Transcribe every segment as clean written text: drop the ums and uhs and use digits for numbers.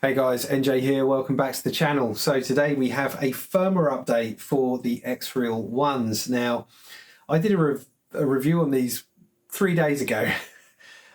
Hey guys, NJ here, welcome back to the channel. So today we have a firmware update for the XREAL ones. Now, I did a review on these 3 days ago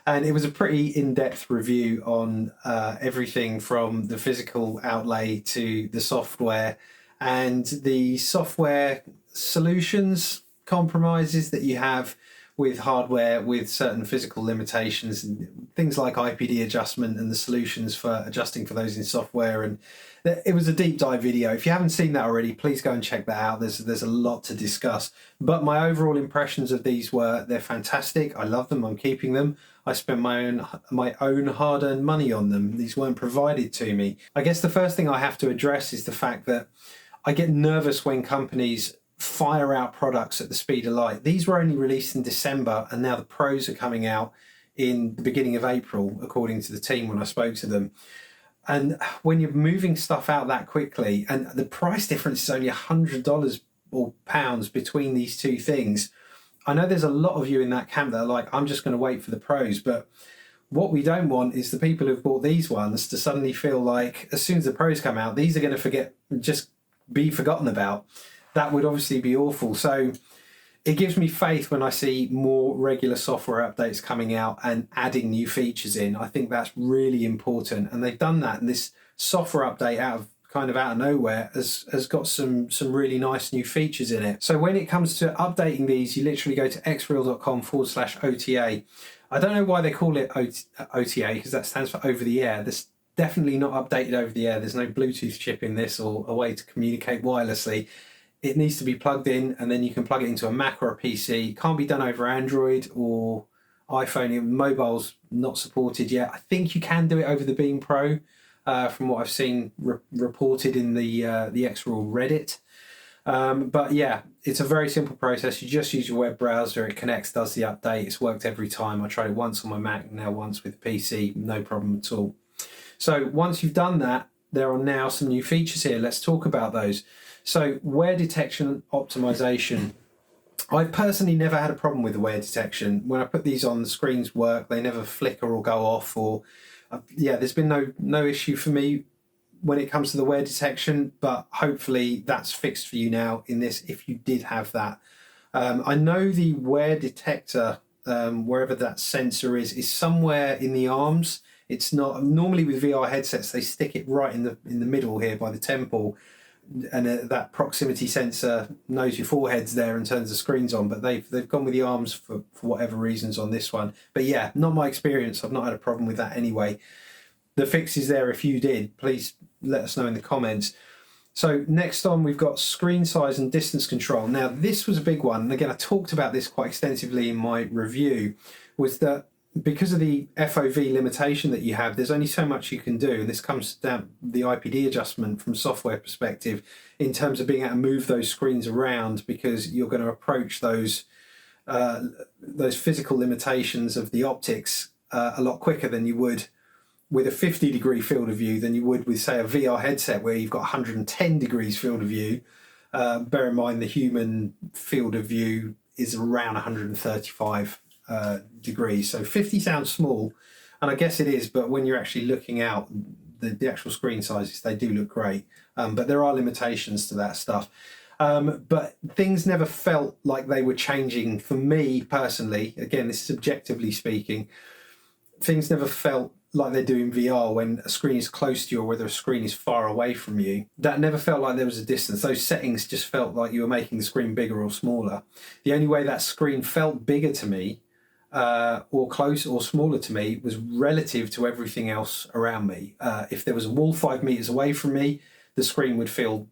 and it was a pretty in-depth review on everything from the physical outlay to the software and the software solutions, compromises that you have with hardware with certain physical limitations, and things like IPD adjustment and the solutions for adjusting for those in software. And it was a deep dive video. If you haven't seen that already, please go and check that out. There's a lot to discuss. But my overall impressions of these were they're fantastic. I love them. I'm keeping them. I spent my own hard-earned money on them. These weren't provided to me. I guess the first thing I have to address is the fact that I get nervous when companies fire out products at the speed of light. These were only released in December and now the Pros are coming out in the beginning of April, according to the team when I spoke to them. And when you're moving stuff out that quickly and the price difference is only $100 or pounds between these two things, I know there's a lot of you in that camp that are like, I'm just going to wait for the Pros. But what we don't want is the people who've bought these ones to suddenly feel like as soon as the Pros come out, these are going to just be forgotten about. That would obviously be awful. So it gives me faith when I see more regular software updates coming out and adding new features in. I think that's really important. And they've done that. And this software update out of nowhere has got some really nice new features in it. So when it comes to updating these, you literally go to xreal.com/OTA. I don't know why they call it OTA, because that stands for over the air. This definitely not updated over the air. There's no Bluetooth chip in this or a way to communicate wirelessly. It needs to be plugged in and then you can plug it into a Mac or a PC. It can't be done over Android or iPhone. Mobile's not supported yet. I think you can do it over the Beam Pro from what I've seen reported in the XREAL Reddit. But yeah, it's a very simple process. You just use your web browser, it connects, does the update. It's worked every time. I tried it once on my Mac, now once with the PC, no problem at all. So once you've done that, there are now some new features here. Let's talk about those. So wear detection optimization. I've personally never had a problem with the wear detection. When I put these on, the screens work, they never flicker or go off, or yeah, there's been no issue for me when it comes to the wear detection, but hopefully that's fixed for you now in this if you did have that. I know the wear detector, wherever that sensor is somewhere in the arms. It's not normally with VR headsets, they stick it right in the middle here by the temple. And that proximity sensor knows your forehead's there and turns the screens on, but they've gone with the arms for whatever reasons on this one. But yeah, not my experience. I've not had a problem with that anyway. The fix is there if you did. Please let us know in the comments. So next on, we've got screen size and distance control. Now this was a big one, and again I talked about this quite extensively in my review, was that because of the FOV limitation that you have, there's only so much you can do. And this comes down the IPD adjustment from software perspective in terms of being able to move those screens around, because you're going to approach those physical limitations of the optics a lot quicker than you would with a 50-degree field of view than you would with, say, a VR headset where you've got 110 degrees field of view. Bear in mind the human field of view is around 135 degrees, so 50 sounds small, and I guess it is, but when you're actually looking out, the actual screen sizes, they do look great, but there are limitations to that stuff. But things never felt like they were changing for me personally. Again, this is subjectively speaking. Things never felt like they do in VR when a screen is close to you or whether a screen is far away from you. That never felt like there was a distance. Those settings just felt like you were making the screen bigger or smaller. The only way that screen felt bigger to me or close or smaller to me was relative to everything else around me. If there was a wall 5 meters away from me, the screen would feel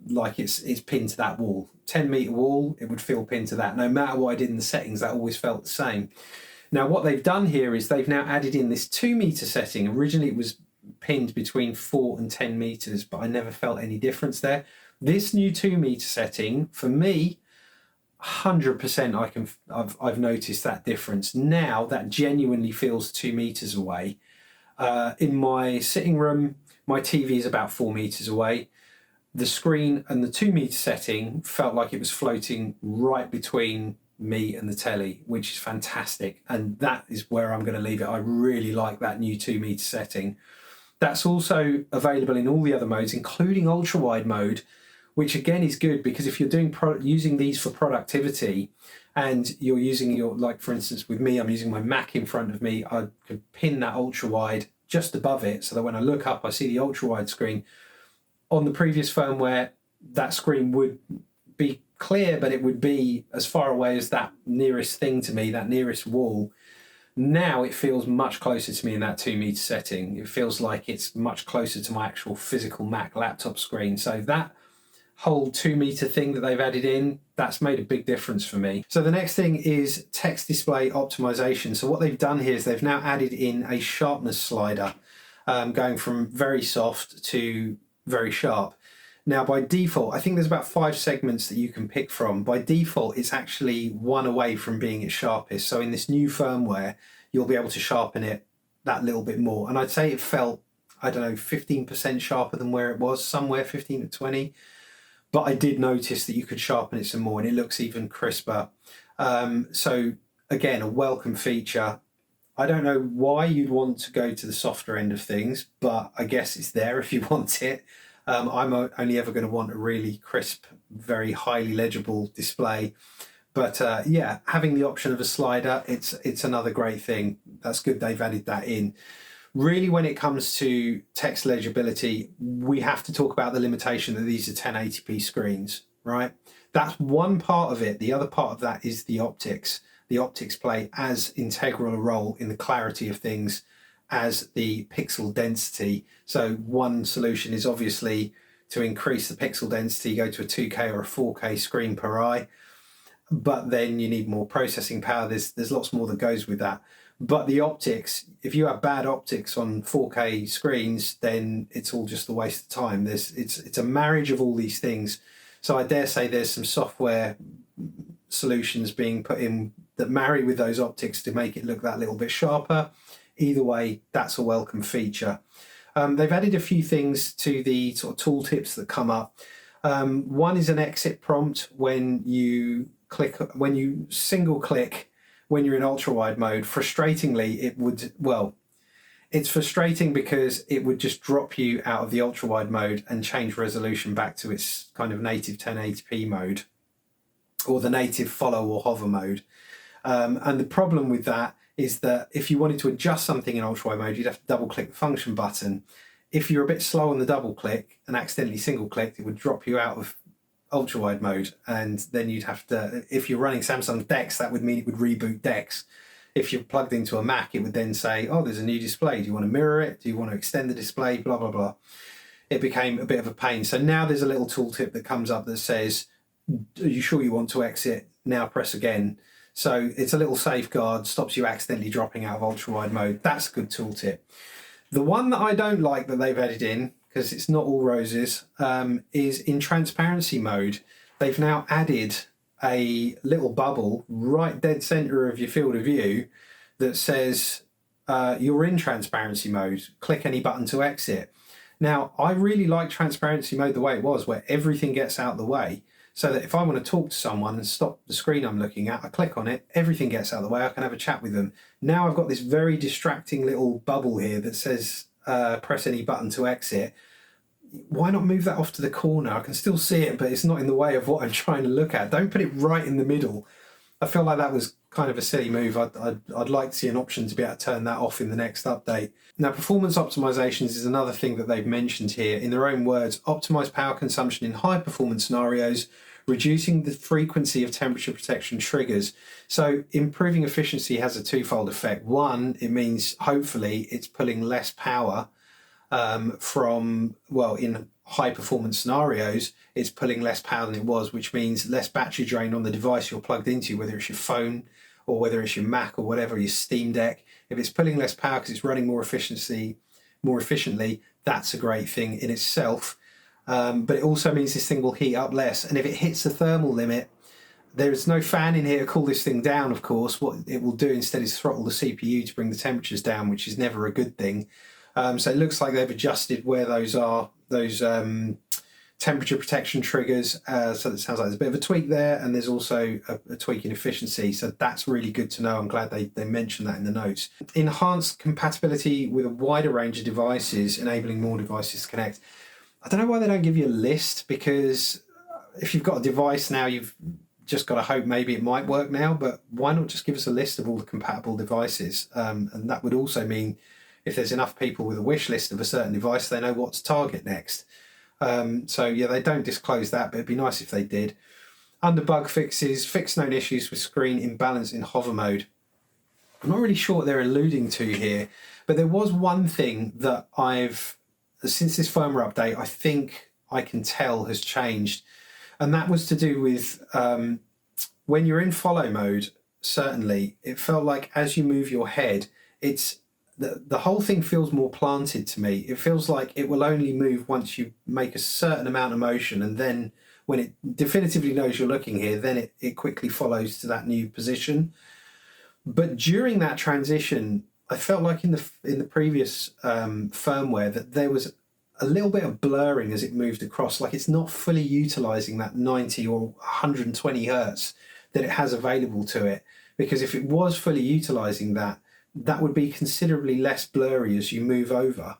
like it's pinned to that wall. 10-meter wall, it would feel pinned to that. No matter what I did in the settings, that always felt the same. Now what they've done here is they've now added in this 2-meter setting. Originally it was pinned between 4 and 10 meters, but I never felt any difference there. This new 2-meter setting, for me, 100% I've noticed that difference. Now that genuinely feels 2 meters away. In my sitting room, my TV is about 4 meters away. The screen and the 2-meter setting felt like it was floating right between me and the telly, which is fantastic. And that is where I'm going to leave it. I really like that new 2-meter setting. That's also available in all the other modes, including ultra wide mode, which again is good because if you're doing using these for productivity and you're using your, like for instance with me, I'm using my Mac in front of me, I could pin that ultra wide just above it so that when I look up I see the ultra wide screen. On the previous firmware, that screen would be clear, but it would be as far away as that nearest thing to me, that nearest wall. Now it feels much closer to me in that 2 meter setting. It feels like it's much closer to my actual physical Mac laptop screen. So that whole 2 meter thing that they've added in, that's made a big difference for me. So the next thing is text display optimization. So what they've done here is they've now added in a sharpness slider, going from very soft to very sharp. Now by default, I think there's about 5 segments that you can pick from. By default, it's actually one away from being its sharpest. So in this new firmware, you'll be able to sharpen it that little bit more. And I'd say it felt, I don't know, 15% sharper than where it was, somewhere 15 to 20. But I did notice that you could sharpen it some more and it looks even crisper. So again, a welcome feature. I don't know why you'd want to go to the softer end of things, but I guess it's there if you want it. I'm only ever going to want a really crisp, very highly legible display. But yeah, having the option of a slider, it's another great thing. That's good they've added that in. Really, when it comes to text legibility, we have to talk about the limitation that these are 1080p screens, right? That's one part of it. The other part of that is the optics. The optics play as integral a role in the clarity of things as the pixel density. So one solution is obviously to increase the pixel density, go to a 2K or a 4K screen per eye, but then you need more processing power. There's lots more that goes with that. But the optics, if you have bad optics on 4K screens, then it's all just a waste of time. It's a marriage of all these things. So I dare say there's some software solutions being put in that marry with those optics to make it look that little bit sharper. Either way, that's a welcome feature. They've added a few things to the sort of tooltips that come up. One is an exit prompt when you single click when you're in ultra wide mode. Frustratingly, it would, well, it's frustrating because it would just drop you out of the ultra wide mode and change resolution back to its kind of native 1080p mode or the native follow or hover mode. And the problem with that is that if you wanted to adjust something in ultra wide mode, you'd have to double click the function button. If you're a bit slow on the double click and accidentally single clicked, it would drop you out of ultra wide mode, and then you'd have to, if you're running Samsung DeX, that would mean it would reboot DeX. If you're plugged into a Mac, it would then say, oh, there's a new display. Do you want to mirror it? Do you want to extend the display? Blah, blah, blah. It became a bit of a pain. So now there's a little tooltip that comes up that says, are you sure you want to exit? Now press again. So it's a little safeguard, stops you accidentally dropping out of ultra wide mode. That's a good tooltip. The one that I don't like that they've added in, because it's not all roses, is in transparency mode. They've now added a little bubble right dead center of your field of view that says you're in transparency mode. Click any button to exit. Now, I really like transparency mode the way it was, where everything gets out of the way, so that if I want to talk to someone and stop the screen I'm looking at, I click on it, everything gets out of the way, I can have a chat with them. Now I've got this very distracting little bubble here that says press any button to exit. Why not move that off to the corner? I can still see it, but it's not in the way of what I'm trying to look at. Don't put it right in the middle. I feel like that was kind of a silly move. I'd like to see an option to be able to turn that off in the next update. Now, performance optimizations is another thing that they've mentioned here. In their own words, optimize power consumption in high performance scenarios, reducing the frequency of temperature protection triggers. So improving efficiency has a twofold effect. One, it means hopefully it's pulling less power from, well, in high performance scenarios, it's pulling less power than it was, which means less battery drain on the device you're plugged into, whether it's your phone or whether it's your Mac or whatever, your Steam Deck. If it's pulling less power because it's running more efficiently, that's a great thing in itself. But it also means this thing will heat up less. And if it hits the thermal limit, there's no fan in here to cool this thing down, of course. What it will do instead is throttle the CPU to bring the temperatures down, which is never a good thing. So it looks like they've adjusted where those temperature protection triggers. So it sounds like there's a bit of a tweak there, and there's also a tweak in efficiency. So that's really good to know. I'm glad they mentioned that in the notes. Enhanced compatibility with a wider range of devices, enabling more devices to connect. I don't know why they don't give you a list, because if you've got a device now, you've just got to hope maybe it might work now, but why not just give us a list of all the compatible devices? And that would also mean if there's enough people with a wish list of a certain device, they know what to target next. So yeah, they don't disclose that, but it'd be nice if they did. Under bug fixes, fix known issues with screen imbalance in hover mode. I'm not really sure what they're alluding to here, but there was one thing that since this firmware update, I think I can tell has changed. And that was to do with when you're in follow mode, certainly, it felt like as you move your head, the whole thing feels more planted to me. It feels like it will only move once you make a certain amount of motion, and then when it definitively knows you're looking here, then it quickly follows to that new position. But during that transition, I felt like in the previous firmware that there was a little bit of blurring as it moved across, like it's not fully utilizing that 90 or 120 hertz that it has available to it. Because if it was fully utilizing that, that would be considerably less blurry as you move over,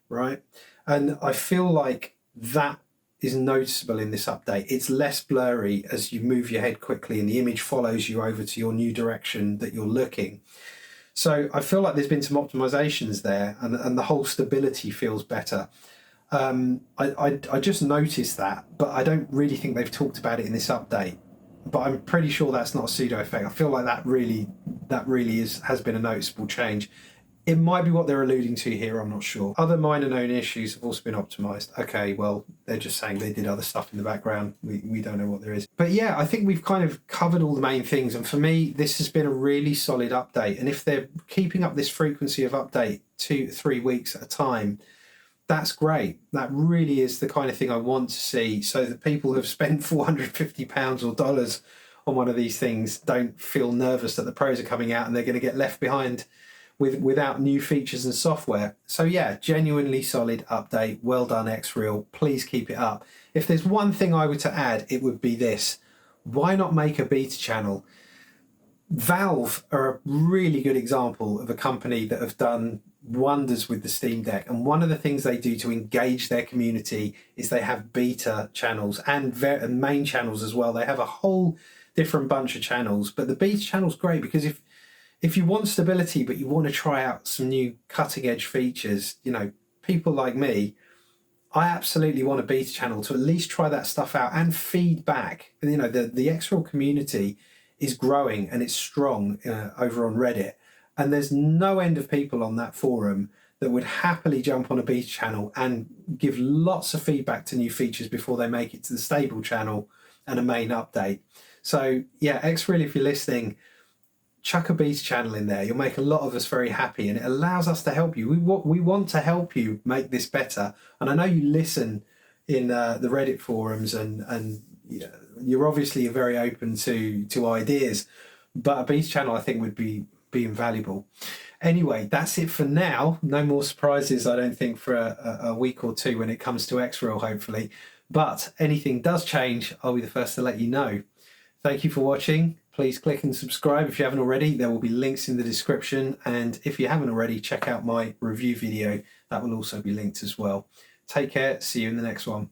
right? And I feel like that is noticeable in this update. It's less blurry as you move your head quickly and the image follows you over to your new direction that you're looking. So I feel like there's been some optimizations there, and the whole stability feels better. I just noticed that, but I don't really think they've talked about it in this update. But I'm pretty sure that's not a pseudo effect. I feel like that really has been a noticeable change. It might be what they're alluding to here, I'm not sure. Other minor known issues have also been optimized. Okay, well, they're just saying they did other stuff in the background. We don't know what there is. But yeah, I think we've kind of covered all the main things. And for me, this has been a really solid update. And if they're keeping up this frequency of update 2-3 weeks at a time, that's great. That really is the kind of thing I want to see, so that people who have spent £450 or dollars on one of these things don't feel nervous that the pros are coming out and they're going to get left behind without new features and software. So yeah, genuinely solid update. Well done, XREAL. Please keep it up. If there's one thing I were to add, it would be this. Why not make a beta channel? Valve are a really good example of a company that have done wonders with the Steam Deck, and one of the things they do to engage their community is they have beta channels and main channels as well. They have a whole different bunch of channels, but the beta channel's great because if you want stability but you want to try out some new cutting edge features, you know, people like me, I absolutely want a beta channel to at least try that stuff out and feedback. You know, the XREAL community is growing and it's strong over on Reddit. And there's no end of people on that forum that would happily jump on a beta channel and give lots of feedback to new features before they make it to the stable channel and a main update. So yeah, XREAL, if you're listening, chuck a beta channel in there. You'll make a lot of us very happy, and it allows us to help you. We want to help you make this better. And I know you listen in the Reddit forums, and you know, you're obviously very open to ideas, but a beta channel I think would be invaluable. Anyway, that's it for now. No more surprises, I don't think, for a week or two when it comes to XREAL, hopefully. But anything does change, I'll be the first to let you know. Thank you for watching. Please click and subscribe if you haven't already. There will be links in the description. And if you haven't already, check out my review video. That will also be linked as well. Take care. See you in the next one.